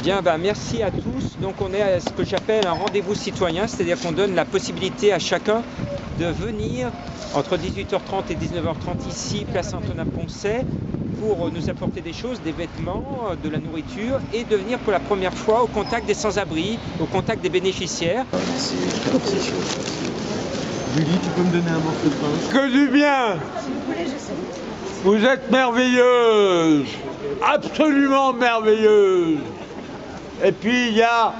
Bien, merci à tous. Donc on est à ce que j'appelle un rendez-vous citoyen, c'est-à-dire qu'on donne la possibilité à chacun de venir entre 18h30 et 19h30 ici, place Antonin-Poncet, pour nous apporter des choses, des vêtements, de la nourriture, et de venir pour la première fois au contact des sans-abri, au contact des bénéficiaires. Julie, tu peux me donner un morceau de pain? Que du bien! Vous êtes merveilleuse! Absolument merveilleuse! Et puis il y a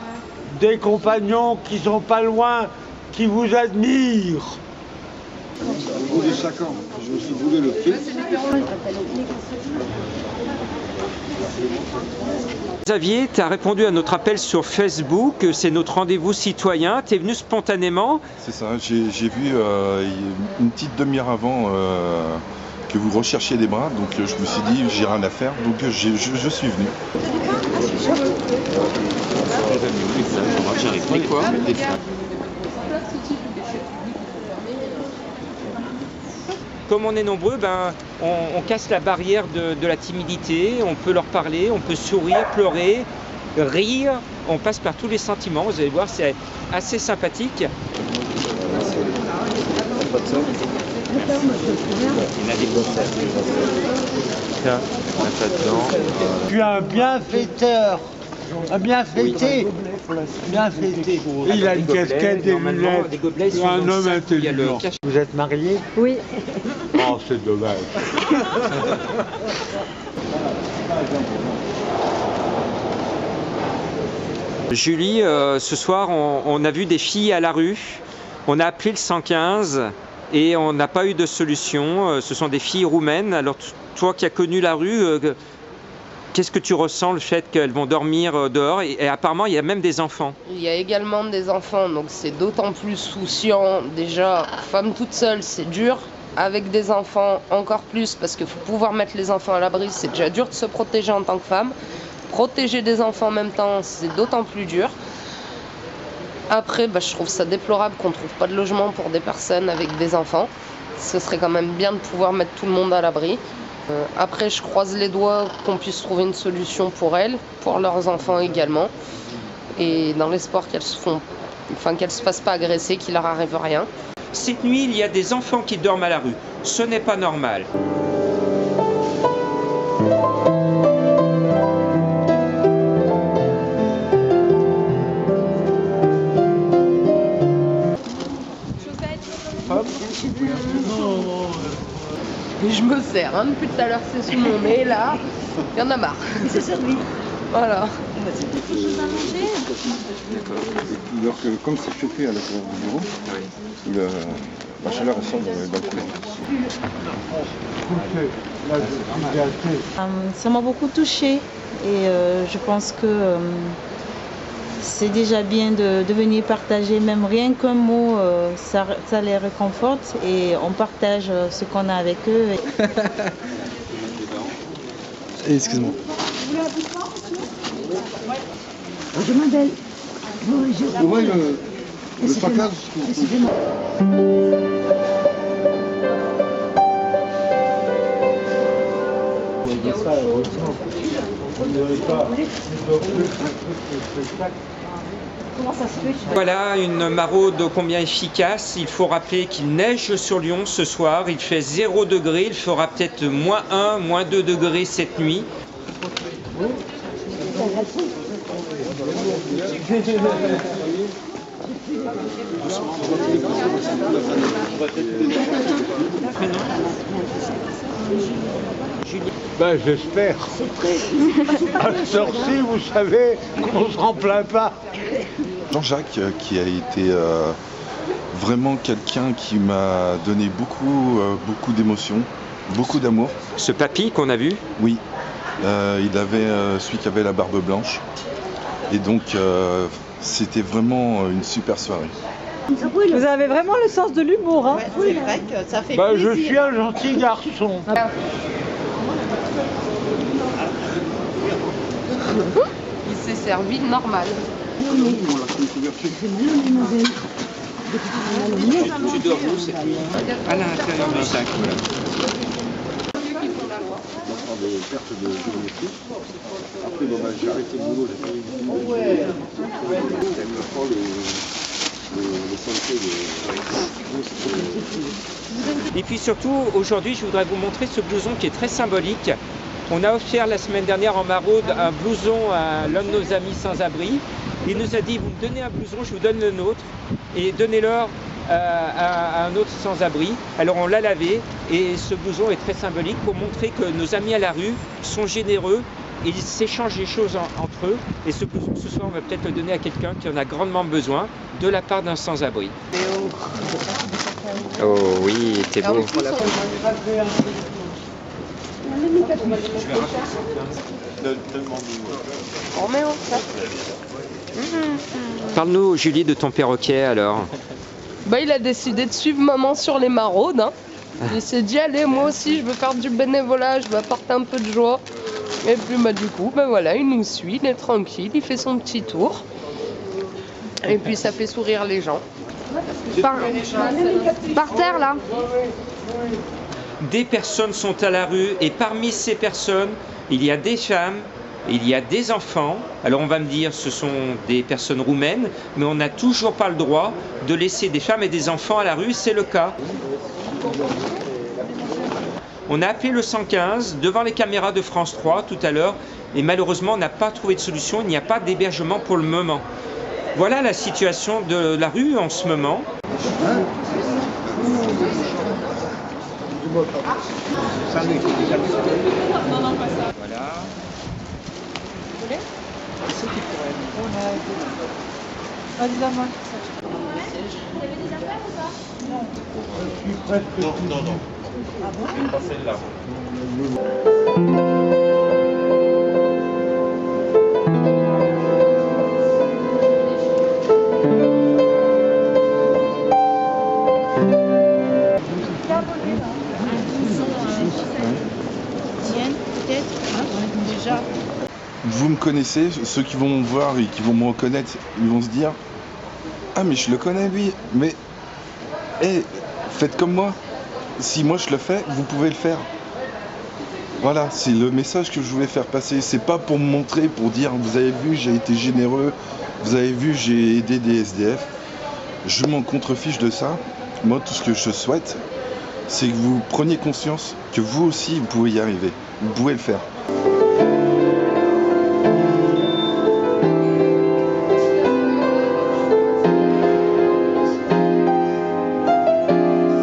des compagnons qui sont pas loin, qui vous admirent. Au bout de chacun, je me suis voulu le fil. Xavier, tu as répondu à notre appel sur Facebook, c'est notre rendez-vous citoyen, tu es venu spontanément. C'est ça, j'ai vu une petite demi-heure avant que vous recherchiez des bras, donc je me suis dit j'ai rien à faire, donc je suis venu. Comme on est nombreux, on casse la barrière de la timidité, on peut leur parler, on peut sourire, pleurer, rire, on passe par tous les sentiments, vous allez voir, c'est assez sympathique. Je suis un bienfaiteur, un bienfaité. Bienfaité. Il a une casquette, des lunettes, c'est un homme intelligent. Vous êtes marié? Oui. Oh, c'est dommage. Julie, ce soir, on a vu des filles à la rue, on a appelé le 115 et on n'a pas eu de solution. Ce sont des filles roumaines. Alors toi qui as connu la rue, qu'est-ce que tu ressens le fait qu'elles vont dormir dehors et apparemment il y a même des enfants? Il y a également des enfants, donc c'est d'autant plus souciant. Déjà, femme toute seule, c'est dur. Avec des enfants, encore plus, parce qu'il faut pouvoir mettre les enfants à l'abri. C'est déjà dur de se protéger en tant que femme. Protéger des enfants en même temps, c'est d'autant plus dur. Après, je trouve ça déplorable qu'on ne trouve pas de logement pour des personnes avec des enfants. Ce serait quand même bien de pouvoir mettre tout le monde à l'abri. Après, je croise les doigts qu'on puisse trouver une solution pour elles, pour leurs enfants également. Et dans l'espoir qu'elles se fassent pas agresser, qu'il leur arrive rien. Cette nuit, il y a des enfants qui dorment à la rue. Ce n'est pas normal. Et je me sers, depuis tout à l'heure c'est sous mon nez, là, il y en a marre. C'est servi. Voilà. Quelque chose à manger? D'accord. Alors que comme c'est chauffé à l'intérieur du bureau, la chaleur ressort dans le couloir. Ça m'a beaucoup touchée et je pense que c'est déjà bien de venir partager, même rien qu'un mot, ça les réconforte et on partage ce qu'on a avec eux. Excuse-moi. Vous voulez un peu de pain, monsieur? Je m'appelle. Ouais, le saccage. Comment ça se fait? Voilà une maraude combien efficace. Il faut rappeler qu'il neige sur Lyon ce soir. Il fait 0 degré. Il fera peut-être -1, -2 degrés cette nuit. J'espère. À cette heure-ci, vous savez qu'on s'en plaint pas. Jean-Jacques qui a été vraiment quelqu'un qui m'a donné beaucoup d'émotions, beaucoup d'amour. Ce papy qu'on a vu, Oui, il avait celui qui avait la barbe blanche. Et donc c'était vraiment une super soirée. Vous avez vraiment le sens de l'humour, hein? C'est vrai que ça fait plaisir. Je suis un gentil garçon. Il s'est servi normal. tu dors où cette nuit? À l'intérieur du sac. Voilà. perte de géométrie. Après, bon, j'ai arrêté le boulot, j'ai pas eu du tout. Je prends le sentier de... Et puis surtout, aujourd'hui, je voudrais vous montrer ce blouson qui est très symbolique. On a offert la semaine dernière en maraude un blouson à l'un de nos amis sans-abri. Il nous a dit, vous me donnez un blouson, je vous donne le nôtre, et donnez-leur à un autre sans-abri. Alors on l'a lavé, et ce blouson est très symbolique pour montrer que nos amis à la rue sont généreux, et ils s'échangent les choses entre eux. Et ce blouson, ce soir, on va peut-être le donner à quelqu'un qui en a grandement besoin, de la part d'un sans-abri. Oh oui, t'es beau. Parle-nous, Julie, de ton perroquet alors. Il a décidé de suivre maman sur les maraudes. Hein. Il s'est dit, allez, moi aussi, je veux faire du bénévolat, je veux apporter un peu de joie. Et puis du coup, voilà, il nous suit, il est tranquille, il fait son petit tour. Et puis ça fait sourire les gens. Par terre là. Des personnes sont à la rue et parmi ces personnes, il y a des femmes, il y a des enfants. Alors on va me dire ce sont des personnes roumaines, mais on n'a toujours pas le droit de laisser des femmes et des enfants à la rue, c'est le cas. On a appelé le 115 devant les caméras de France 3 tout à l'heure et malheureusement on n'a pas trouvé de solution, il n'y a pas d'hébergement pour le moment. Voilà la situation de la rue en ce moment. Voilà. Non. Pas celle-là. Vous me connaissez, ceux qui vont me voir et qui vont me reconnaître, ils vont se dire « Ah mais je le connais lui, mais faites comme moi, si moi je le fais, vous pouvez le faire ». Voilà, c'est le message que je voulais faire passer, c'est pas pour me montrer, pour dire « Vous avez vu, j'ai été généreux, vous avez vu, j'ai aidé des SDF ». Je m'en contrefiche de ça, moi tout ce que je souhaite, c'est que vous preniez conscience que vous aussi vous pouvez y arriver, vous pouvez le faire.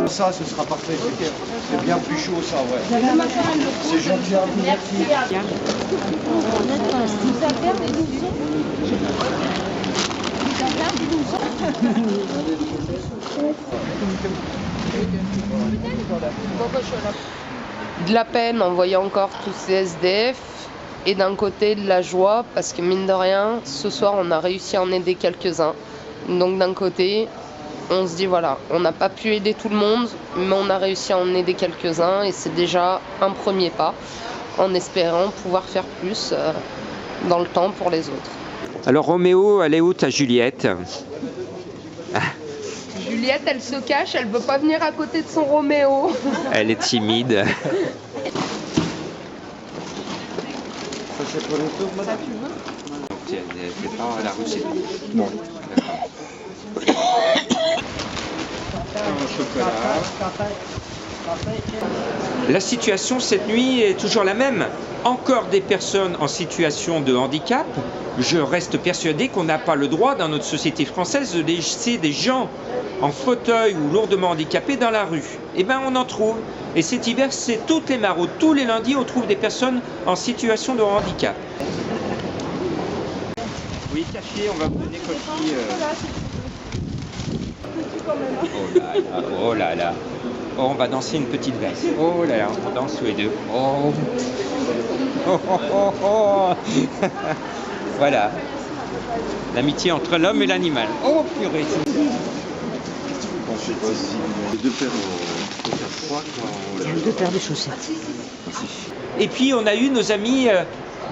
Ça, ce sera parfait. C'est bien plus chaud, ça, ouais. C'est gentil à vous. Merci. De la peine en voyant encore tous ces SDF et d'un côté de la joie parce que mine de rien, ce soir on a réussi à en aider quelques-uns. Donc d'un côté, on se dit voilà, on n'a pas pu aider tout le monde, mais on a réussi à en aider quelques-uns et c'est déjà un premier pas en espérant pouvoir faire plus dans le temps pour les autres. Alors Roméo, elle est où ta Juliette? Juliette, elle se cache, elle veut pas venir à côté de son Roméo. Elle est timide. Ça, c'est pour les tours, madame? Elle fait pas à la rue, c'est tout. Non. La situation cette nuit est toujours la même. Encore des personnes en situation de handicap. Je reste persuadé qu'on n'a pas le droit dans notre société française de laisser des gens en fauteuil ou lourdement handicapés dans la rue. Eh bien on en trouve. Et cet hiver, c'est toutes les maraudes. Tous les lundis, on trouve des personnes en situation de handicap. Oui, café, on va vous donner coffee. Oh là là. Oh, on va danser une petite valse. Oh là là, on danse tous les deux. Oh. Oh, oh, oh, oh. Voilà. L'amitié entre l'homme et l'animal. Oh purée. Je sais pas si les deux paires froid quand... Deux paires de chaussettes. Et puis on a eu nos amis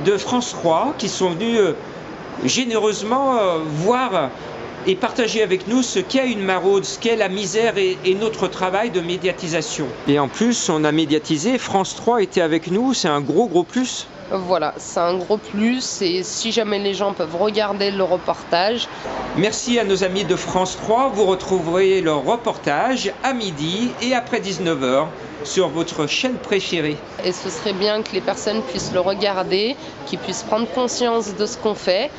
de France 3 qui sont venus généreusement voir et partager avec nous ce qu'est une maraude, ce qu'est la misère et notre travail de médiatisation. Et en plus, on a médiatisé, France 3 était avec nous, c'est un gros plus. Voilà, c'est un gros plus et si jamais les gens peuvent regarder le reportage. Merci à nos amis de France 3, vous retrouverez leur reportage à midi et après 19h sur votre chaîne préférée. Et ce serait bien que les personnes puissent le regarder, qu'ils puissent prendre conscience de ce qu'on fait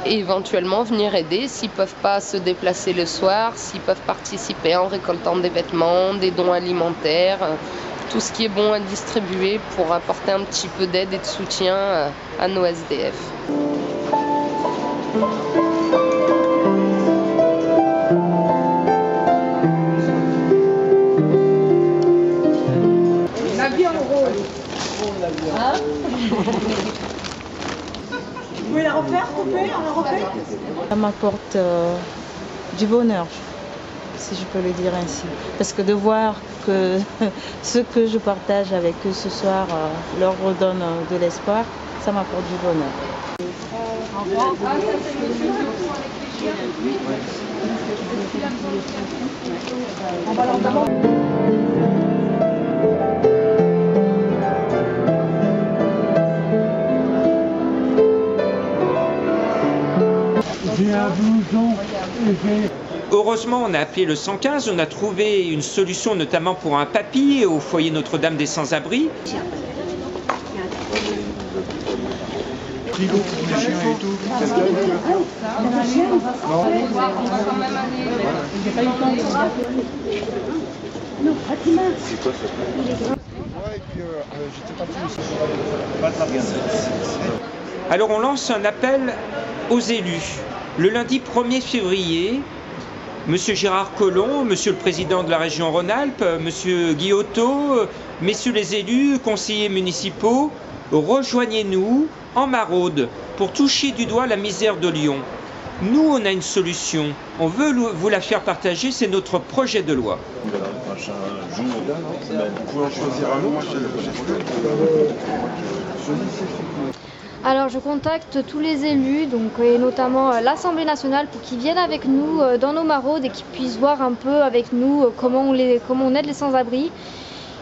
et éventuellement venir aider s'ils ne peuvent pas se déplacer le soir, s'ils peuvent participer en récoltant des vêtements, des dons alimentaires, tout ce qui est bon à distribuer pour apporter un petit peu d'aide et de soutien à nos SDF. La vie en rose. Hein? Vous pouvez la refaire, couper, on la refait? Ça m'apporte du bonheur, si je peux le dire ainsi. Parce que de voir que ce que je partage avec eux ce soir leur redonne de l'espoir, ça m'apporte du bonheur. Au revoir. On va leur demander. J'ai un blouson et j'ai... Heureusement, on a appelé le 115, on a trouvé une solution notamment pour un papy au foyer Notre-Dame des Sans-Abri. Alors on lance un appel aux élus. Le lundi 1er février, Monsieur Gérard Collomb, Monsieur le Président de la région Rhône-Alpes, Monsieur Guillotot, Messieurs les élus, conseillers municipaux, rejoignez-nous en maraude pour toucher du doigt la misère de Lyon. Nous, on a une solution. On veut vous la faire partager, c'est notre projet de loi. Vous pouvez en choisir un autre. Alors je contacte tous les élus, donc, et notamment l'Assemblée nationale pour qu'ils viennent avec nous dans nos maraudes et qu'ils puissent voir un peu avec nous comment on aide les sans-abri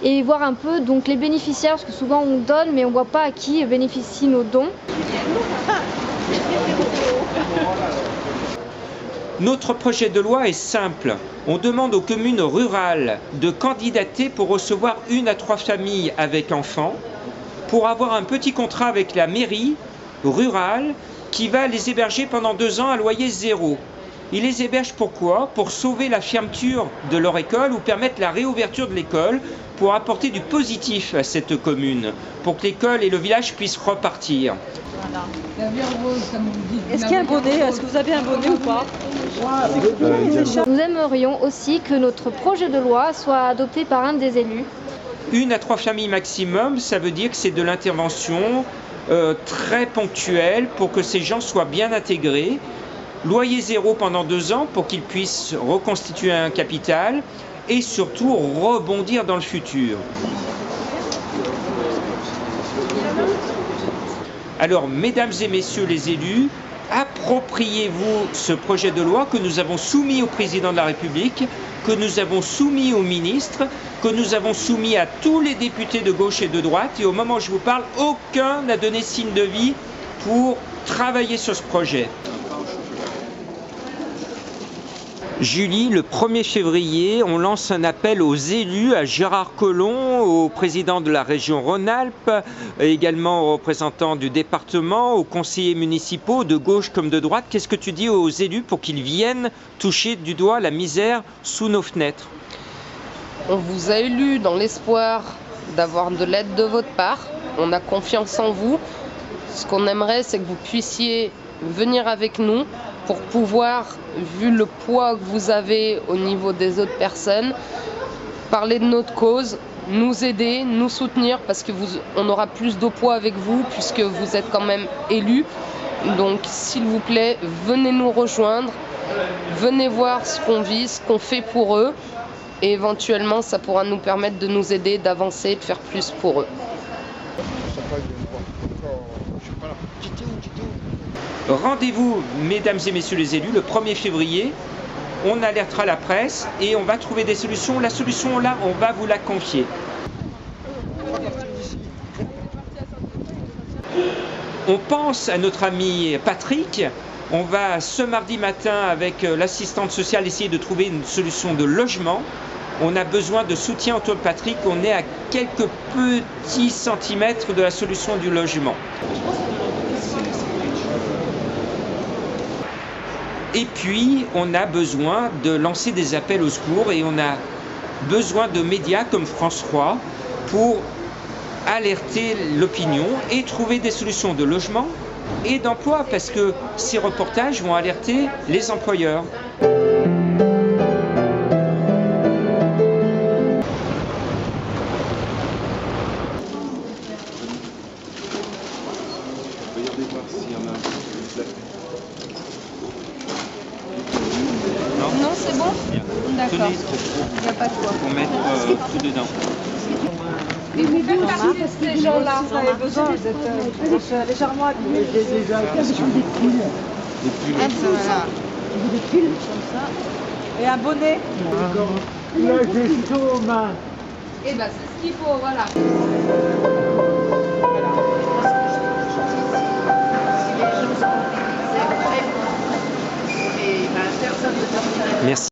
et voir un peu donc, les bénéficiaires, parce que souvent on donne mais on ne voit pas à qui bénéficient nos dons. Notre projet de loi est simple. On demande aux communes rurales de candidater pour recevoir 1 à 3 familles avec enfants, pour avoir un petit contrat avec la mairie rurale qui va les héberger pendant 2 ans à loyer 0. Ils les hébergent pourquoi? Pour sauver la fermeture de leur école ou permettre la réouverture de l'école, pour apporter du positif à cette commune, pour que l'école et le village puissent repartir. Est-ce qu'il y a un bonnet? Est-ce que vous avez un bonnet ou pas? Nous aimerions aussi que notre projet de loi soit adopté par un des élus. 1 à 3 familles maximum, ça veut dire que c'est de l'intervention très ponctuelle pour que ces gens soient bien intégrés. Loyer 0 pendant 2 ans pour qu'ils puissent reconstituer un capital et surtout rebondir dans le futur. Alors, mesdames et messieurs les élus, appropriez-vous ce projet de loi que nous avons soumis au président de la République, que nous avons soumis aux ministres, que nous avons soumis à tous les députés de gauche et de droite. Et au moment où je vous parle, aucun n'a donné signe de vie pour travailler sur ce projet. Julie, le 1er février, on lance un appel aux élus, à Gérard Collomb, au président de la région Rhône-Alpes, également aux représentants du département, aux conseillers municipaux, de gauche comme de droite. Qu'est-ce que tu dis aux élus pour qu'ils viennent toucher du doigt la misère sous nos fenêtres? On vous a élus dans l'espoir d'avoir de l'aide de votre part. On a confiance en vous. Ce qu'on aimerait, c'est que vous puissiez venir avec nous pour pouvoir, vu le poids que vous avez au niveau des autres personnes, parler de notre cause, nous aider, nous soutenir, parce que on aura plus de poids avec vous, puisque vous êtes quand même élus. Donc, s'il vous plaît, venez nous rejoindre, venez voir ce qu'on vit, ce qu'on fait pour eux, et éventuellement, ça pourra nous permettre de nous aider, d'avancer, de faire plus pour eux. Rendez-vous, mesdames et messieurs les élus, le 1er février. On alertera la presse et on va trouver des solutions. La solution, là, on va vous la confier. On pense à notre ami Patrick. On va ce mardi matin avec l'assistante sociale essayer de trouver une solution de logement. On a besoin de soutien autour de Patrick. On est à quelques petits centimètres de la solution du logement. Et puis, on a besoin de lancer des appels au secours et on a besoin de médias comme France 3 pour alerter l'opinion et trouver des solutions de logement et d'emploi parce que ces reportages vont alerter les employeurs. Regardez voir s'il y en a un qui vous plaît. Non, c'est bon. D'accord. Tenez, Il n'y a pas de quoi. pour mettre tout dedans. Et vous faites partie de ces gens-là. Vous avez besoin d'être légèrement habillés. Des pulls. Des pulls comme ça. Et un bonnet. Là, j'ai chaud aux mains. Et ben c'est ce qu'il faut, voilà. Merci.